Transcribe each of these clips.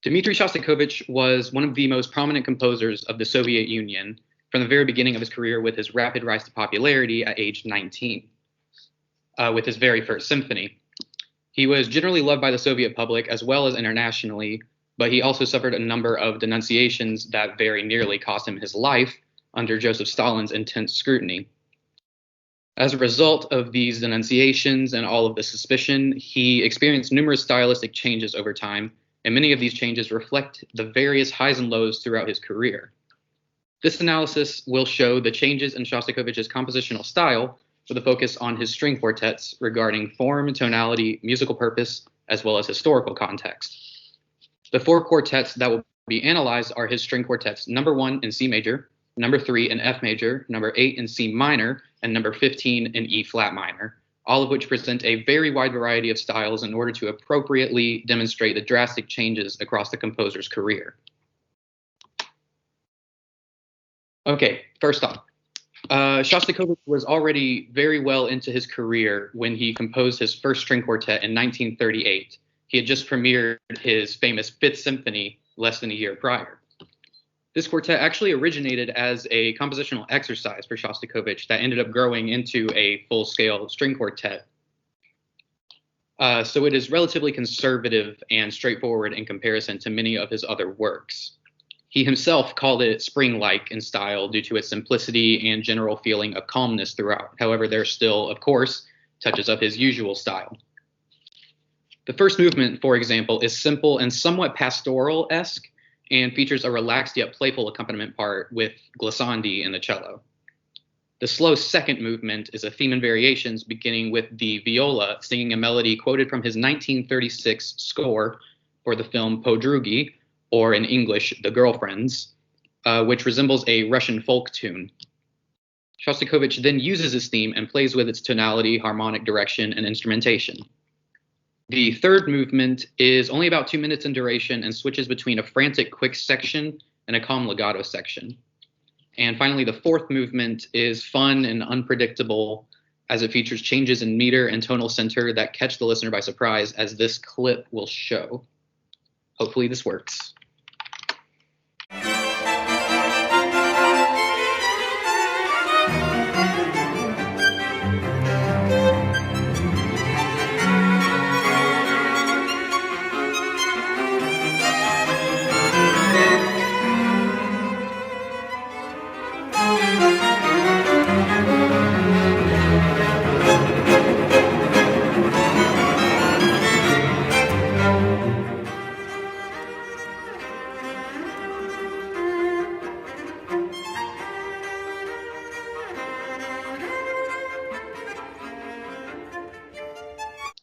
Dmitri Shostakovich was one of the most prominent composers of the Soviet Union from the very beginning of his career, with his rapid rise to popularity at age 19, with his very first symphony. He was generally loved by the Soviet public as well as internationally, but he also suffered a number of denunciations that very nearly cost him his life under Joseph Stalin's intense scrutiny. As a result of these denunciations and all of the suspicion, he experienced numerous stylistic changes over time, and many of these changes reflect the various highs and lows throughout his career. This analysis will show the changes in Shostakovich's compositional style with a focus on his string quartets regarding form, tonality, musical purpose, as well as historical context. The four quartets that will be analyzed are his string quartets number 1 in C major, number 3 in F major, number 8 in C minor, and number 15 in E flat minor, all of which present a very wide variety of styles in order to appropriately demonstrate the drastic changes across the composer's career. Okay, first off, Shostakovich was already very well into his career when he composed his first string quartet in 1938. He had just premiered his famous Fifth Symphony less than a year prior. This quartet actually originated as a compositional exercise for Shostakovich that ended up growing into a full-scale string quartet. So it is relatively conservative and straightforward in comparison to many of his other works. He himself called it spring-like in style due to its simplicity and general feeling of calmness throughout. However, there are still, of course, touches of his usual style. The first movement, for example, is simple and somewhat pastoral-esque and features a relaxed yet playful accompaniment part with glissandi in the cello. The slow second movement is a theme and variations, beginning with the viola singing a melody quoted from his 1936 score for the film Podrugi, or in English, The Girlfriends, which resembles a Russian folk tune. Shostakovich then uses this theme and plays with its tonality, harmonic direction, and instrumentation. The third movement is only about 2 minutes in duration and switches between a frantic quick section and a calm legato section. And finally, the fourth movement is fun and unpredictable, as it features changes in meter and tonal center that catch the listener by surprise, as this clip will show. Hopefully this works.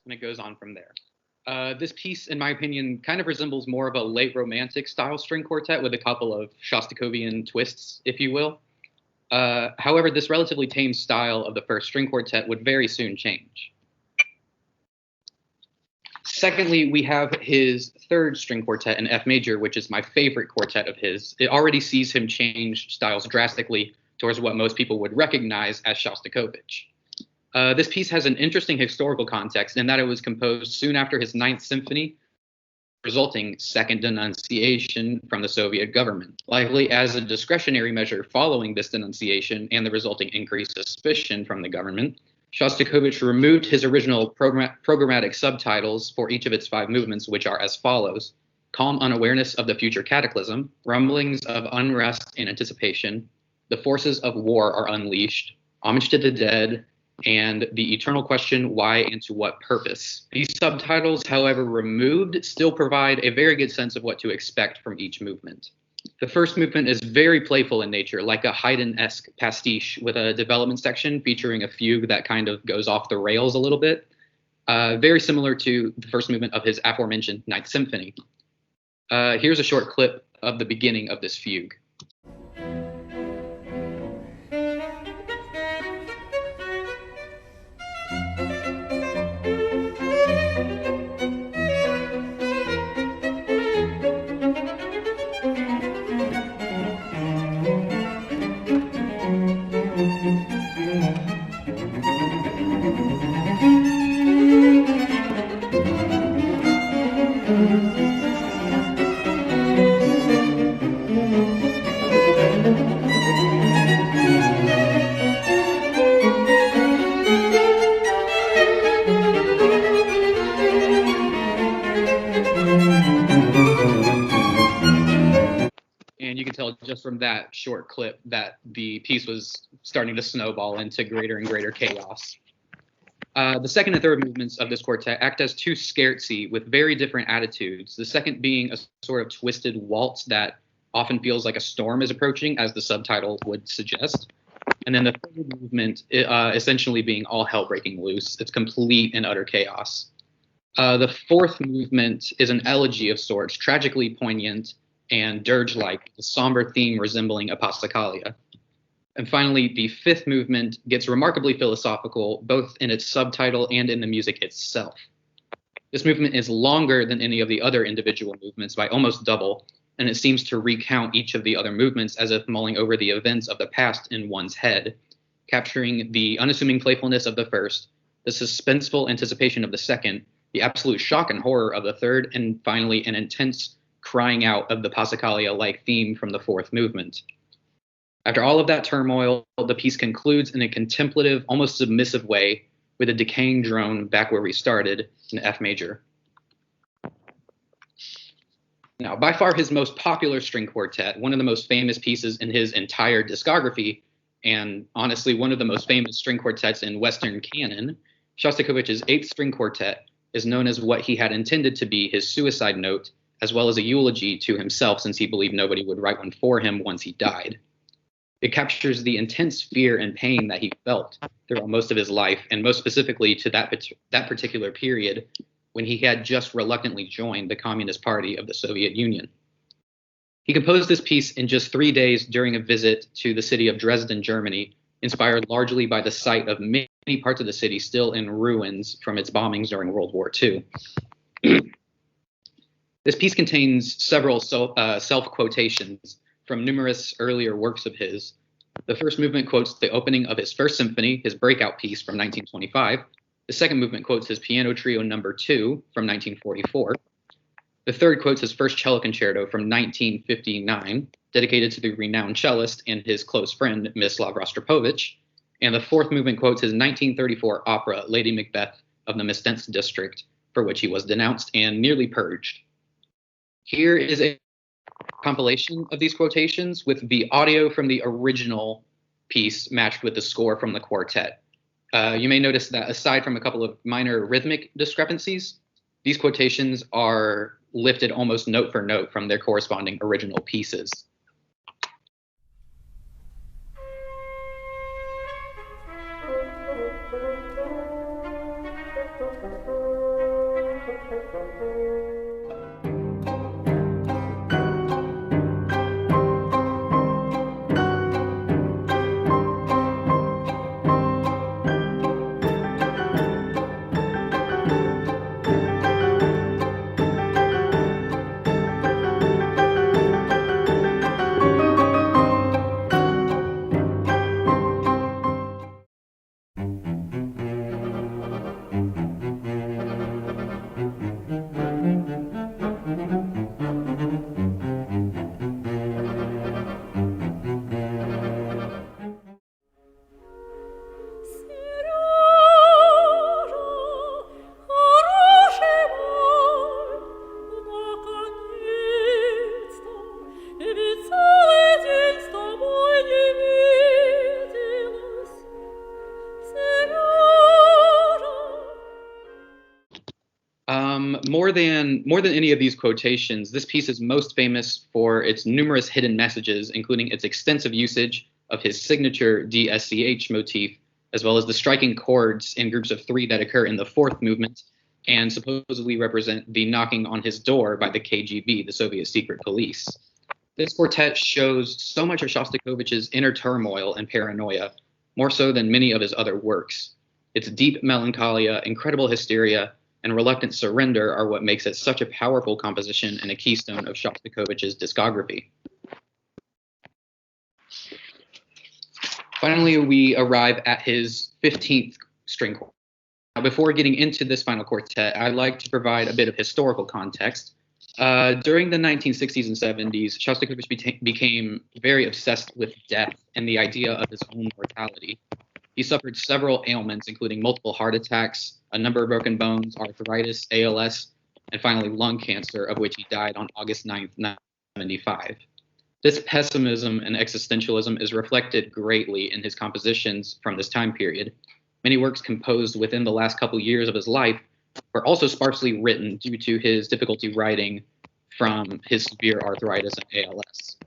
And it goes on from there. This piece, in my opinion, kind of resembles more of a late romantic style string quartet with a couple of Shostakovian twists, if you will. However, this relatively tame style of the first string quartet would very soon change. Secondly, we have his third string quartet in F major, which is my favorite quartet of his. It already sees him change styles drastically towards what most people would recognize as Shostakovich. This piece has an interesting historical context in that it was composed soon after his Ninth Symphony, resulting second denunciation from the Soviet government. Likely as a discretionary measure following this denunciation and the resulting increased suspicion from the government, Shostakovich removed his original programmatic subtitles for each of its 5 movements, which are as follows: calm unawareness of the future cataclysm, rumblings of unrest and anticipation, the forces of war are unleashed, homage to the dead, and the eternal question, why and to what purpose. These subtitles, however removed, still provide a very good sense of what to expect from each movement. The first movement is very playful in nature, like a Haydn-esque pastiche, with a development section featuring a fugue that kind of goes off the rails a little bit, very similar to the first movement of his aforementioned Ninth Symphony. Here's a short clip of the beginning of this fugue. tell just from that short clip that the piece was starting to snowball into greater and greater chaos. The second and third movements of this quartet act as two scherzi with very different attitudes, the second being a sort of twisted waltz that often feels like a storm is approaching, as the subtitle would suggest. And then the third movement essentially being all hell breaking loose. It's complete and utter chaos. The fourth movement is an elegy of sorts, tragically poignant and dirge-like, a somber theme resembling a Passacaglia. And finally, the fifth movement gets remarkably philosophical, both in its subtitle and in the music itself. This movement is longer than any of the other individual movements by almost double, and it seems to recount each of the other movements as if mulling over the events of the past in one's head, capturing the unassuming playfulness of the first, the suspenseful anticipation of the second, the absolute shock and horror of the third, and finally an intense crying out of the Passacaglia-like theme from the fourth movement. After all of that turmoil, the piece concludes in a contemplative, almost submissive way with a decaying drone back where we started in F major. Now, by far his most popular string quartet, one of the most famous pieces in his entire discography, and honestly one of the most famous string quartets in Western canon, Shostakovich's Eighth String Quartet is known as what he had intended to be his suicide note, as well as a eulogy to himself, since he believed nobody would write one for him once he died. It captures the intense fear and pain that he felt throughout most of his life, and most specifically to that particular period when he had just reluctantly joined the Communist Party of the Soviet Union. He composed this piece in just 3 days during a visit to the city of Dresden, Germany, inspired largely by the sight of many parts of the city still in ruins from its bombings during World War II. This piece contains several self-quotations from numerous earlier works of his. The first movement quotes the opening of his first symphony, his breakout piece from 1925. The second movement quotes his piano trio number 2 from 1944. The third quotes his first cello concerto from 1959, dedicated to the renowned cellist and his close friend, Miroslav Rostropovich. And the fourth movement quotes his 1934 opera, Lady Macbeth of the Mostynsk district, for which he was denounced and nearly purged. Here is a compilation of these quotations with the audio from the original piece matched with the score from the quartet. You may notice that aside from a couple of minor rhythmic discrepancies, these quotations are lifted almost note for note from their corresponding original pieces. More than any of these quotations, this piece is most famous for its numerous hidden messages, including its extensive usage of his signature DSCH motif, as well as the striking chords in groups of 3 that occur in the fourth movement and supposedly represent the knocking on his door by the KGB, the Soviet secret police. This quartet shows so much of Shostakovich's inner turmoil and paranoia, more so than many of his other works. Its deep melancholia, incredible hysteria, and reluctant surrender are what makes it such a powerful composition and a keystone of Shostakovich's discography. Finally, we arrive at his 15th string quartet. Now, before getting into this final quartet, I'd like to provide a bit of historical context. During the 1960s and 70s, Shostakovich became very obsessed with death and the idea of his own mortality. He suffered several ailments, including multiple heart attacks, a number of broken bones, arthritis, ALS, and finally lung cancer, of which he died on August 9th, 1975. This pessimism and existentialism is reflected greatly in his compositions from this time period. Many works composed within the last couple years of his life were also sparsely written due to his difficulty writing from his severe arthritis and ALS.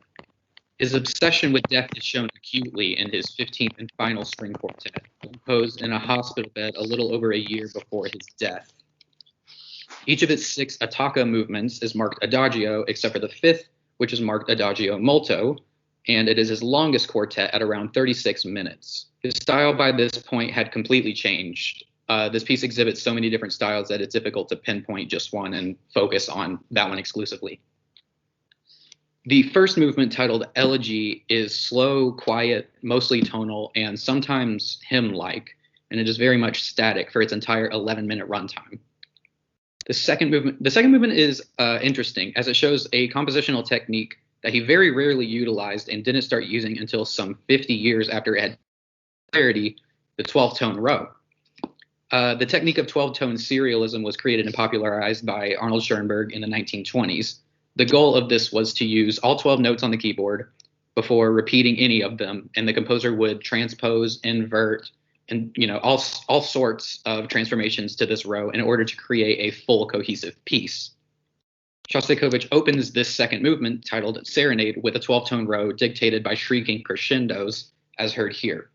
His obsession with death is shown acutely in his 15th and final string quartet, composed in a hospital bed a little over a year before his death. Each of its 6 attacca movements is marked adagio, except for the 5th, which is marked adagio molto, and it is his longest quartet at around 36 minutes. His style by this point had completely changed. This piece exhibits so many different styles that it's difficult to pinpoint just one and focus on that one exclusively. The first movement, titled Elegy, is slow, quiet, mostly tonal, and sometimes hymn-like, and it is very much static for its entire 11-minute runtime. The second movement is interesting, as it shows a compositional technique that he very rarely utilized and didn't start using until some 50 years after it had clarity, the 12-tone row. The technique of 12-tone serialism was created and popularized by Arnold Schoenberg in the 1920s. The goal of this was to use all 12 notes on the keyboard before repeating any of them, and the composer would transpose, invert, and all sorts of transformations to this row in order to create a full cohesive piece. Shostakovich opens this second movement, titled Serenade, with a 12-tone row dictated by shrieking crescendos, as heard here.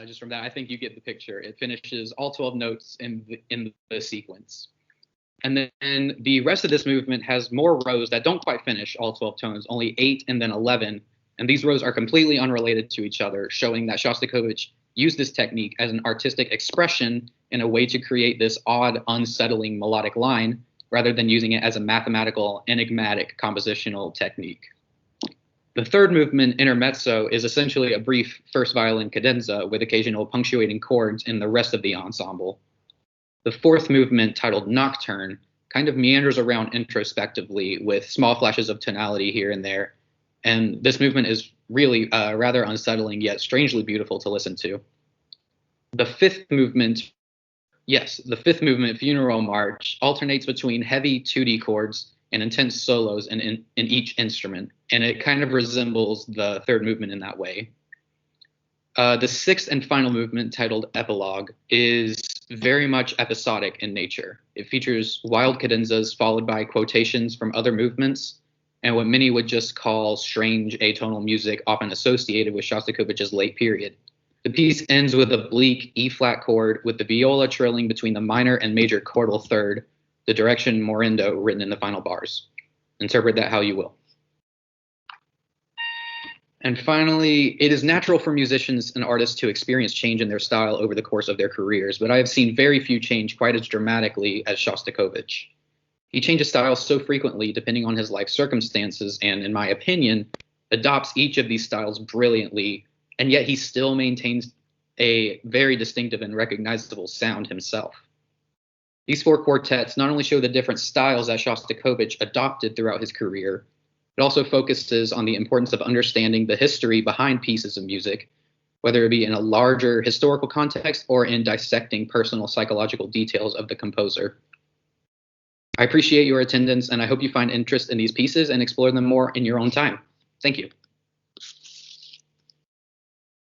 Just from that, I think you get the picture. It finishes all 12 notes in the sequence. And then the rest of this movement has more rows that don't quite finish all 12 tones, only 8 and then 11. And these rows are completely unrelated to each other, showing that Shostakovich used this technique as an artistic expression in a way to create this odd, unsettling melodic line, rather than using it as a mathematical, enigmatic compositional technique. The third movement, Intermezzo, is essentially a brief first violin cadenza with occasional punctuating chords in the rest of the ensemble. The fourth movement, titled Nocturne, kind of meanders around introspectively with small flashes of tonality here and there, and this movement is really rather unsettling yet strangely beautiful to listen to. The fifth movement, Funeral March, alternates between heavy 2D chords and intense solos in each instrument, and it kind of resembles the third movement in that way. The sixth and final movement, titled Epilogue, is very much episodic in nature. It features wild cadenzas followed by quotations from other movements, and what many would just call strange atonal music often associated with Shostakovich's late period. The piece ends with a bleak E-flat chord with the viola trilling between the minor and major chordal third, the direction morendo written in the final bars. Interpret that how you will. And finally, it is natural for musicians and artists to experience change in their style over the course of their careers, but I have seen very few change quite as dramatically as Shostakovich. He changes styles so frequently depending on his life circumstances and, in my opinion, adopts each of these styles brilliantly, and yet he still maintains a very distinctive and recognizable sound himself. These four quartets not only show the different styles that Shostakovich adopted throughout his career, it also focuses on the importance of understanding the history behind pieces of music, whether it be in a larger historical context or in dissecting personal psychological details of the composer. I appreciate your attendance, and I hope you find interest in these pieces and explore them more in your own time. Thank you.